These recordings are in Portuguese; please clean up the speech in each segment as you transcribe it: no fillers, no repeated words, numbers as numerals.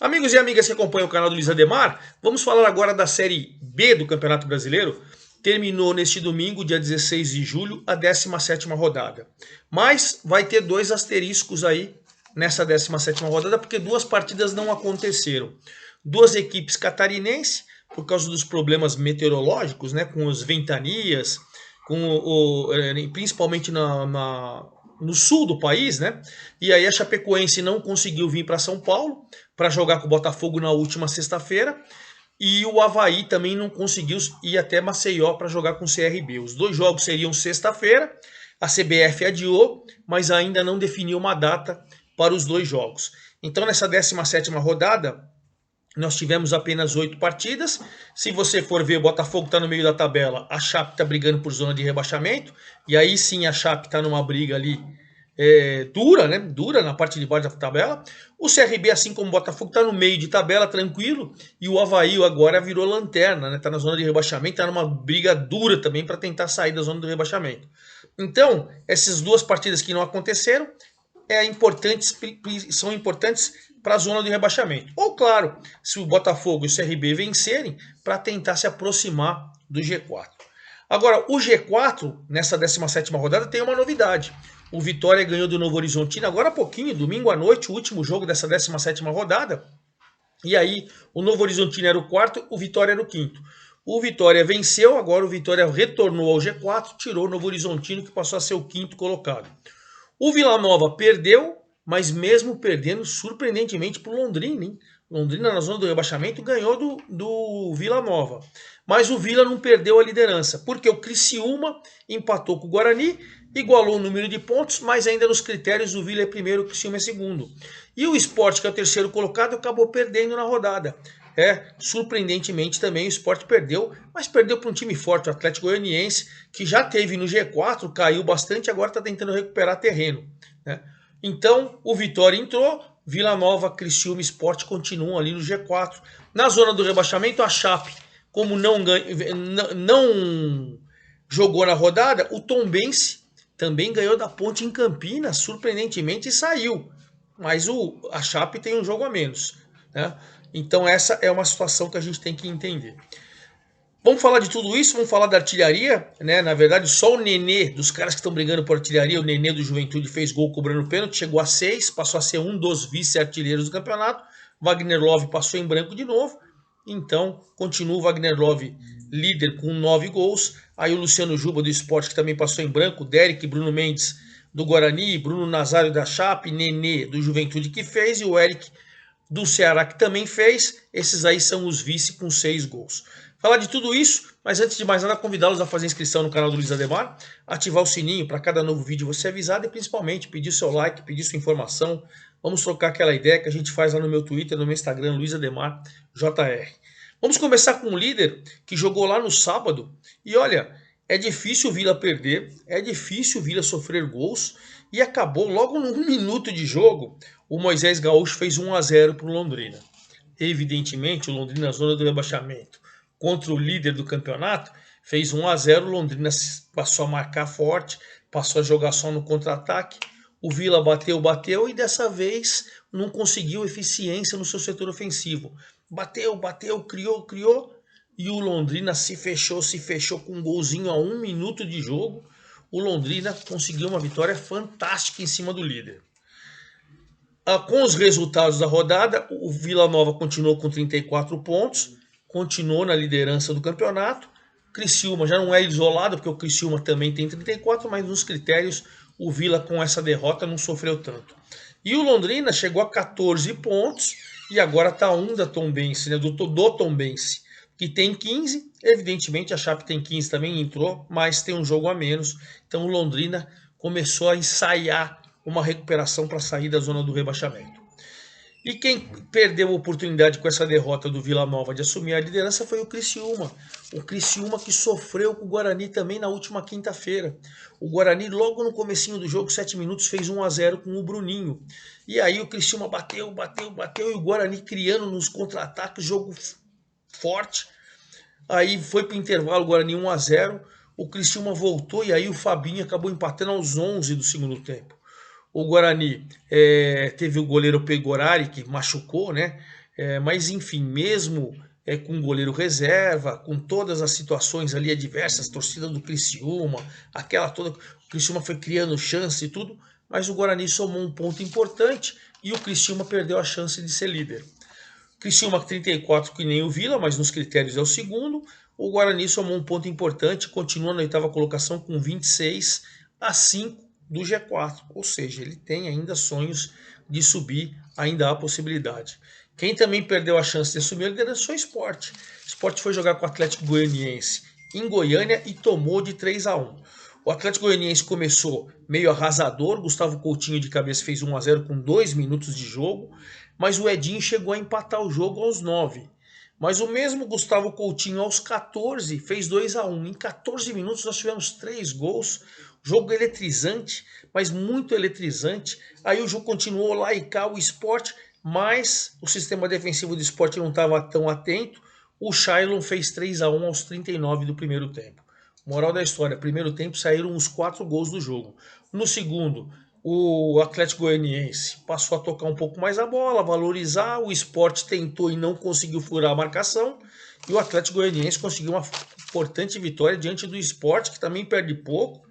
Amigos e amigas que acompanham o canal do Luiz Ademar, vamos falar agora da Série B do Campeonato Brasileiro. Terminou neste domingo, dia 16 de julho, a 17ª rodada. Mas vai ter dois asteriscos aí nessa 17ª rodada, porque duas partidas não aconteceram. Duas equipes catarinenses, por causa dos problemas meteorológicos, né, com as ventanias, principalmente no sul do país, né? E aí a Chapecoense não conseguiu vir para São Paulo para jogar com o Botafogo na última sexta-feira. E o Avaí também não conseguiu ir até Maceió para jogar com o CRB. Os dois jogos seriam sexta-feira. A CBF adiou, mas ainda não definiu uma data para os dois jogos. Então, nessa 17ª rodada, nós tivemos apenas 8 partidas. Se você for ver, o Botafogo está no meio da tabela, a Chape está brigando por zona de rebaixamento, e aí sim a Chape está numa briga ali dura, né? Dura na parte de baixo da tabela. O CRB, assim como o Botafogo, está no meio de tabela, tranquilo, e o Avaí agora virou lanterna, né? Está na zona de rebaixamento, está numa briga dura também para tentar sair da zona do rebaixamento. Então, essas duas partidas que não aconteceram são importantes para a zona de rebaixamento. Ou, claro, se o Botafogo e o CRB vencerem, para tentar se aproximar do G4. Agora, o G4, nessa 17ª rodada, tem uma novidade. O Vitória ganhou do Novo Horizontino agora há pouquinho, domingo à noite, o último jogo dessa 17ª rodada. E aí, o Novo Horizontino era o quarto, o Vitória era o quinto. O Vitória venceu, agora o Vitória retornou ao G4, tirou o Novo Horizontino, que passou a ser o quinto colocado. O Vila Nova perdeu, mas mesmo perdendo, surpreendentemente, para o Londrina, hein? Londrina, na zona do rebaixamento, ganhou do Vila Nova. Mas o Vila não perdeu a liderança, porque o Criciúma empatou com o Guarani, igualou o número de pontos, mas ainda nos critérios o Vila é primeiro, o Criciúma é segundo. E o Sport, que é o terceiro colocado, acabou perdendo na rodada. Surpreendentemente também o Sport perdeu, mas perdeu para um time forte, o Atlético Goianiense, que já teve no G4, caiu bastante, agora está tentando recuperar terreno, né? Então o Vitória entrou, Vila Nova, Criciúma e Sport continuam ali no G4. Na zona do rebaixamento, a Chape, como não jogou na rodada, o Tombense também ganhou da Ponte em Campinas, surpreendentemente, e saiu. Mas a Chape tem um jogo a menos, né? Então essa é uma situação que a gente tem que entender. Vamos falar de tudo isso, vamos falar da artilharia, né? Na verdade, só o Nenê, dos caras que estão brigando por artilharia, o Nenê do Juventude fez gol cobrando pênalti, chegou a 6, passou a ser um dos vice-artilheiros do campeonato. Wagner Love passou em branco de novo, então continua o Wagner Love líder com 9 gols. Aí o Luciano Juba do Sport, que também passou em branco, Derek, Bruno Mendes do Guarani, Bruno Nazário da Chape, Nenê do Juventude que fez, e o Eric do Ceará que também fez. Esses aí são os vice com 6 gols. Falar de tudo isso, mas antes de mais nada, convidá-los a fazer inscrição no canal do Luiz Ademar, ativar o sininho para cada novo vídeo você avisado e principalmente pedir seu like, pedir sua informação. Vamos trocar aquela ideia que a gente faz lá no meu Twitter, no meu Instagram, Luiz Ademar JR. Vamos começar com um líder que jogou lá no sábado e olha, é difícil o Vila perder, é difícil o Vila sofrer gols e acabou logo no 1 minuto de jogo. O Moisés Gaúcho fez 1-0 para o Londrina. Evidentemente, o Londrina na zona do rebaixamento contra o líder do campeonato, fez 1-0, o Londrina passou a marcar forte, passou a jogar só no contra-ataque, o Vila bateu e dessa vez não conseguiu eficiência no seu setor ofensivo. Bateu, criou e o Londrina se fechou com um golzinho a 1 minuto de jogo. O Londrina conseguiu uma vitória fantástica em cima do líder. Com os resultados da rodada, o Vila Nova continuou com 34 pontos, continuou na liderança do campeonato. Criciúma já não é isolado, porque o Criciúma também tem 34, mas nos critérios o Vila com essa derrota não sofreu tanto. E o Londrina chegou a 14 pontos e agora está um da Tombense, né, do Tombense, que tem 15. Evidentemente a Chape tem 15 também, entrou, mas tem um jogo a menos. Então o Londrina começou a ensaiar uma recuperação para sair da zona do rebaixamento. E quem perdeu a oportunidade com essa derrota do Vila Nova de assumir a liderança foi o Criciúma. O Criciúma que sofreu com o Guarani também na última quinta-feira. O Guarani logo no comecinho do jogo, 7 minutos, fez 1-0 com o Bruninho. E aí o Criciúma bateu e o Guarani criando nos contra-ataques, jogo forte. Aí foi para o intervalo, o Guarani 1-0. O Criciúma voltou e aí o Fabinho acabou empatando aos 11 do segundo tempo. O Guarani teve o goleiro Pegorari, que machucou, né? Mas enfim, mesmo com goleiro reserva, com todas as situações ali adversas, torcida do Criciúma, aquela toda, o Criciúma foi criando chance e tudo, mas o Guarani somou um ponto importante e o Criciúma perdeu a chance de ser líder. Criciúma 34 que nem o Vila, mas nos critérios é o segundo. O Guarani somou um ponto importante, continua na oitava colocação com 26 a 5 do G4, ou seja, ele tem ainda sonhos de subir, ainda há possibilidade. Quem também perdeu a chance de subir a liderança foi o Sport. O Sport foi jogar com o Atlético Goianiense em Goiânia e tomou de 3 a 1. O Atlético Goianiense começou meio arrasador, Gustavo Coutinho de cabeça fez 1 a 0 com 2 minutos de jogo, mas o Edinho chegou a empatar o jogo aos 9. Mas o mesmo Gustavo Coutinho aos 14 fez 2 a 1. Em 14 minutos nós tivemos 3 gols, jogo eletrizante, mas muito eletrizante. Aí o jogo continuou lá e cá, o Sport, mas o sistema defensivo do Sport não estava tão atento. O Shailon fez 3 a 1 aos 39 do primeiro tempo. Moral da história, primeiro tempo saíram os 4 gols do jogo. No segundo, o Atlético Goianiense passou a tocar um pouco mais a bola, valorizar, o Sport tentou e não conseguiu furar a marcação, e o Atlético Goianiense conseguiu uma importante vitória diante do Sport, que também perde pouco,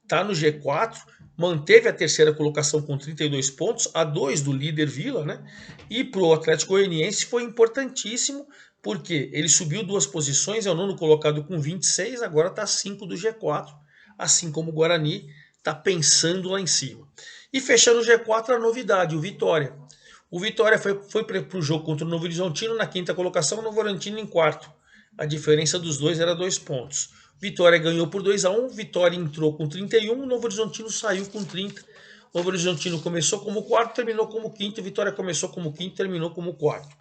está no G4, manteve a terceira colocação com 32 pontos, a 2 do líder Vila, né? E para o Atlético Goianiense foi importantíssimo, porque ele subiu 2 posições, é o nono colocado com 26, agora está 5 do G4, assim como o Guarani está pensando lá em cima. E fechando o G4, a novidade, o Vitória. O Vitória foi para o jogo contra o Novo Horizontino na quinta colocação, o Novo Horizontino em quarto. A diferença dos dois era 2 pontos. Vitória ganhou por 2 a 1, Vitória entrou com 31, o Novo Horizontino saiu com 30. O Novo Horizontino começou como quarto, terminou como quinto, Vitória começou como quinto, terminou como quarto.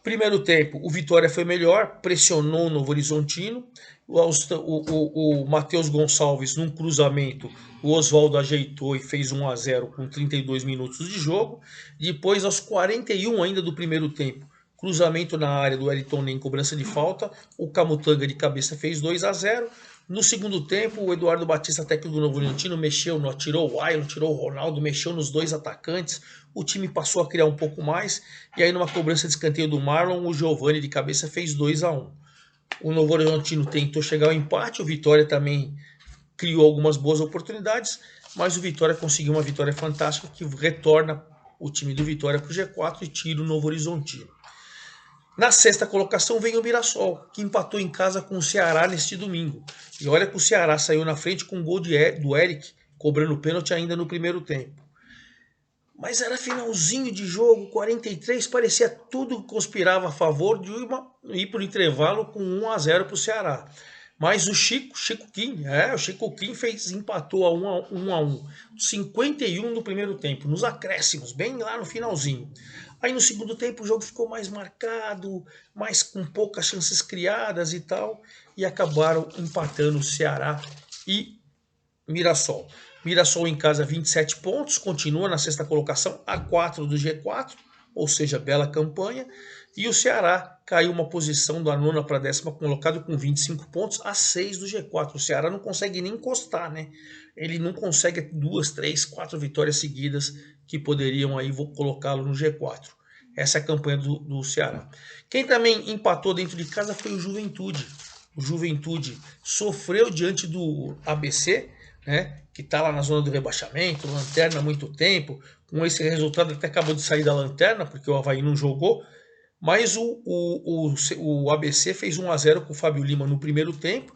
Primeiro tempo, o Vitória foi melhor, pressionou o Novo Horizontino. O Matheus Gonçalves, num cruzamento, o Oswaldo ajeitou e fez 1 a 0 com 32 minutos de jogo. Depois, aos 41 ainda do primeiro tempo, cruzamento na área do Wellington Nem, cobrança de falta. O Camutanga de cabeça fez 2 a 0. No segundo tempo, o Eduardo Batista, técnico do Novo Horizontino, mexeu, tirou o Ailon, tirou o Ronaldo, mexeu nos 2 atacantes. O time passou a criar um pouco mais. E aí, numa cobrança de escanteio do Marlon, o Giovani de cabeça fez 2 a 1. O Novo Horizontino tentou chegar ao empate. O Vitória também criou algumas boas oportunidades. Mas o Vitória conseguiu uma vitória fantástica que retorna o time do Vitória para o G4 e tira o Novo Horizontino. Na sexta colocação vem o Mirassol, que empatou em casa com o Ceará neste domingo. E olha que o Ceará saiu na frente com um gol do Eric, cobrando pênalti ainda no primeiro tempo. Mas era finalzinho de jogo, 43, parecia tudo que conspirava a favor de ir para o intervalo com 1 a 0 para o Ceará. Mas o Chico Kim empatou a 1 a 1, 51 no primeiro tempo, nos acréscimos, bem lá no finalzinho. Aí no segundo tempo o jogo ficou mais marcado, mais com poucas chances criadas e tal, e acabaram empatando Ceará e Mirassol. Mirassol em casa 27 pontos, continua na sexta colocação, a 4 do G4, ou seja, bela campanha. E o Ceará caiu uma posição da nona para a décima, colocado com 25 pontos, a 6 do G4. O Ceará não consegue nem encostar, né? Ele não consegue 2, 3, 4 vitórias seguidas que poderiam aí colocá-lo no G4. Essa é a campanha do Ceará. Quem também empatou dentro de casa foi o Juventude. O Juventude sofreu diante do ABC, né, que está lá na zona do rebaixamento, lanterna há muito tempo. Com esse resultado até acabou de sair da lanterna, porque o Avaí não jogou. Mas o ABC fez 1 a 0 com o Fábio Lima no primeiro tempo.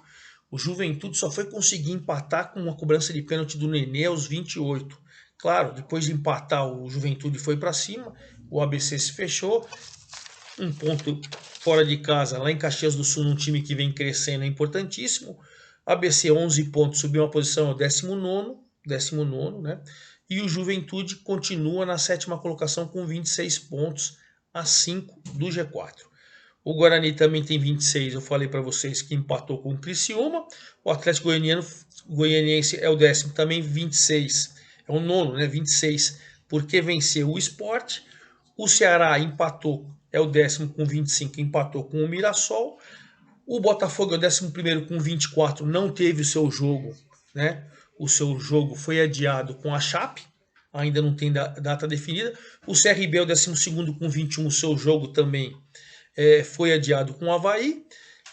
O Juventude só foi conseguir empatar com uma cobrança de pênalti do Nenê aos 28. Claro, depois de empatar, o Juventude foi para cima, o ABC se fechou. Um ponto fora de casa, lá em Caxias do Sul, num time que vem crescendo, é importantíssimo. ABC 11 pontos, subiu uma posição ao 19º, né? E o Juventude continua na sétima colocação com 26 pontos, a 5 do G4. O Guarani também tem 26, eu falei para vocês que empatou com o Criciúma. O Atlético Goianiense é o décimo, também 26. É o nono, né? 26, porque venceu o Sport. O Ceará empatou, é o décimo com 25, empatou com o Mirassol. O Botafogo é o 11º com 24, não teve o seu jogo, né? O seu jogo foi adiado com a Chape, ainda não tem data definida. O CRB é o 12º com 21, o seu jogo também foi adiado com o Avaí.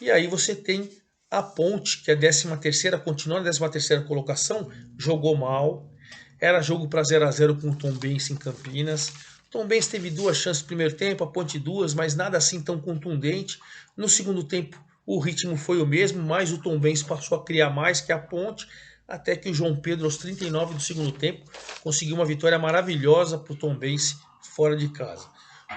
E aí você tem a Ponte, que é a 13ª, continua na 13ª colocação, jogou mal. Era jogo para 0-0 com o Tombense em Campinas. O Tombense teve 2 chances no primeiro tempo, a Ponte 2, mas nada assim tão contundente. No segundo tempo o ritmo foi o mesmo, mas o Tombense passou a criar mais que a Ponte, até que o João Pedro, aos 39 do segundo tempo, conseguiu uma vitória maravilhosa para o Tombense fora de casa.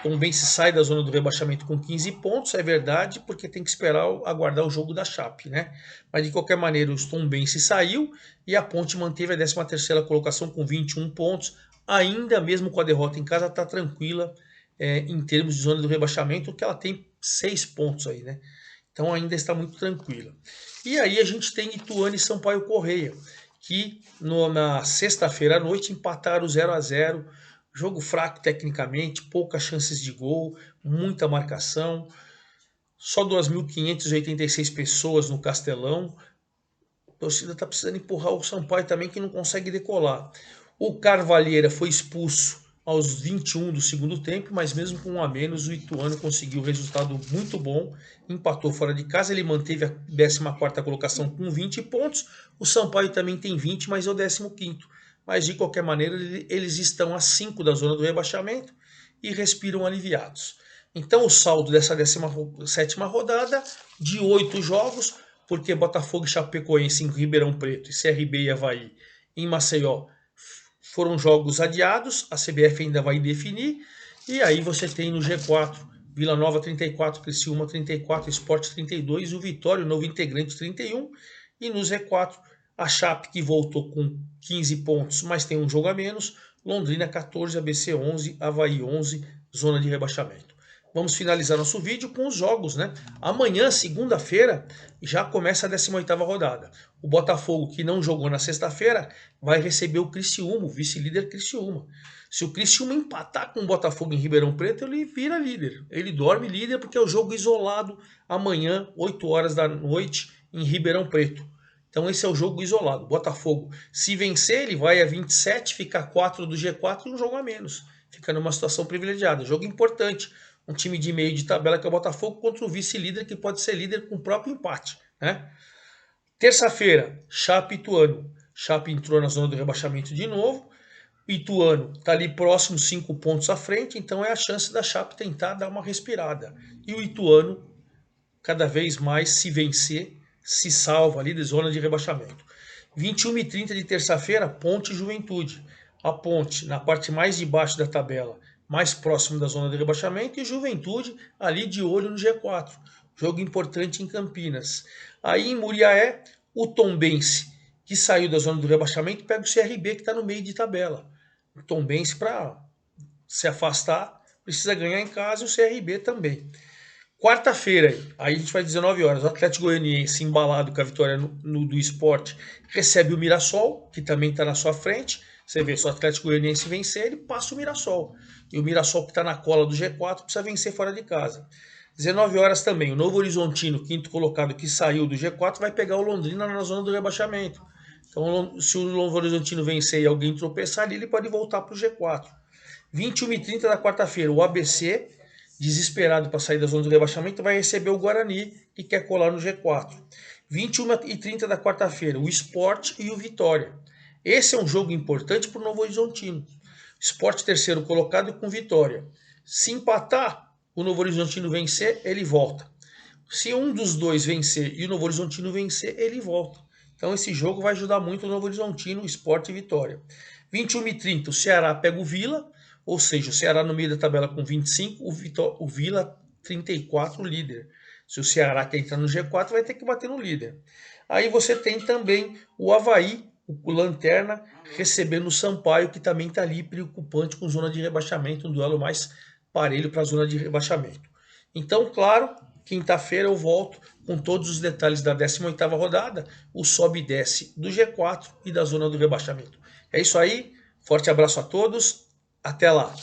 O Tombense sai da zona do rebaixamento com 15 pontos, é verdade, porque tem que esperar, aguardar o jogo da Chape, né? Mas de qualquer maneira, o Tombense saiu e a Ponte manteve a 13ª colocação com 21 pontos, ainda mesmo com a derrota em casa, está tranquila em termos de zona do rebaixamento, que ela tem 6 pontos aí, né? Então ainda está muito tranquila. E aí a gente tem Ituano e Sampaio Corrêa, que na sexta-feira à noite empataram 0-0. Jogo fraco tecnicamente, poucas chances de gol, muita marcação. Só 2.586 pessoas no Castelão. A torcida está precisando empurrar o Sampaio também, que não consegue decolar. O Carvalheira foi expulso aos 21 do segundo tempo, mas mesmo com 1 a menos, o Ituano conseguiu um resultado muito bom, empatou fora de casa, ele manteve a 14ª colocação com 20 pontos, o Sampaio também tem 20, mas é o 15º. Mas de qualquer maneira, eles estão a 5 da zona do rebaixamento e respiram aliviados. Então o saldo dessa 17ª rodada, de 8 jogos, porque Botafogo e Chapecoense em Ribeirão Preto e CRB e Avaí em Maceió foram jogos adiados, a CBF ainda vai definir, e aí você tem no G4, Vila Nova 34, Criciúma 34, Sport 32, o Vitória, o novo integrante 31, e no Z4 a Chape, que voltou com 15 pontos, mas tem um jogo a menos, Londrina 14, ABC 11, Avaí 11, zona de rebaixamento. Vamos finalizar nosso vídeo com os jogos, né? Amanhã, segunda-feira, já começa a 18ª rodada. O Botafogo, que não jogou na sexta-feira, vai receber o Criciúma, o vice-líder Criciúma. Se o Criciúma empatar com o Botafogo em Ribeirão Preto, ele vira líder. Ele dorme líder porque é o jogo isolado amanhã, 8 horas da noite, em Ribeirão Preto. Então esse é o jogo isolado. Botafogo, se vencer, ele vai a 27, fica a 4 do G4 e um jogo a menos. Fica numa situação privilegiada. Jogo importante. Um time de meio de tabela que é o Botafogo contra o vice-líder, que pode ser líder com o próprio empate, né? Terça-feira, Chape e Ituano. Chape entrou na zona do rebaixamento de novo. Ituano está ali próximo, 5 pontos à frente, então é a chance da Chape tentar dar uma respirada. E o Ituano, cada vez mais, se vencer, se salva ali da zona de rebaixamento. 21h30 de terça-feira, Ponte e Juventude. A Ponte, na parte mais de baixo da tabela, mais próximo da zona de rebaixamento, e Juventude ali de olho no G4. Jogo importante em Campinas. Aí em Muriaé, o Tombense, que saiu da zona do rebaixamento, pega o CRB, que está no meio de tabela. O Tombense, para se afastar, precisa ganhar em casa, e o CRB também. Quarta-feira, aí a gente vai 19 horas, o Atlético Goianiense, embalado com a vitória do Sport, recebe o Mirassol, que também está na sua frente. Você vê, se o Atlético Goianiense vencer, ele passa o Mirassol. E o Mirassol, que está na cola do G4, precisa vencer fora de casa. 19 horas também, o Novo Horizontino, quinto colocado, que saiu do G4, vai pegar o Londrina na zona do rebaixamento. Então, se o Novo Horizontino vencer e alguém tropeçar, ele pode voltar para o G4. 21h30 da quarta-feira, o ABC, desesperado para sair da zona do rebaixamento, vai receber o Guarani, que quer colar no G4. 21h30 da quarta-feira, o Sport e o Vitória. Esse é um jogo importante para o Novo Horizontino. Sport terceiro colocado com vitória. Se empatar, o Novo Horizontino vencer, ele volta. Se um dos dois vencer e o Novo Horizontino vencer, ele volta. Então esse jogo vai ajudar muito o Novo Horizontino, o Sport e Vitória. 21h30, o Ceará pega o Vila, ou seja, o Ceará no meio da tabela com 25, o Vila 34, líder. Se o Ceará quer entrar no G4, vai ter que bater no líder. Aí você tem também o Avaí, o Lanterna, recebendo o Sampaio, que também está ali preocupante com zona de rebaixamento, um duelo mais parelho para a zona de rebaixamento. Então, claro, quinta-feira eu volto com todos os detalhes da 18ª rodada, o sobe e desce do G4 e da zona do rebaixamento. É isso aí, forte abraço a todos, até lá!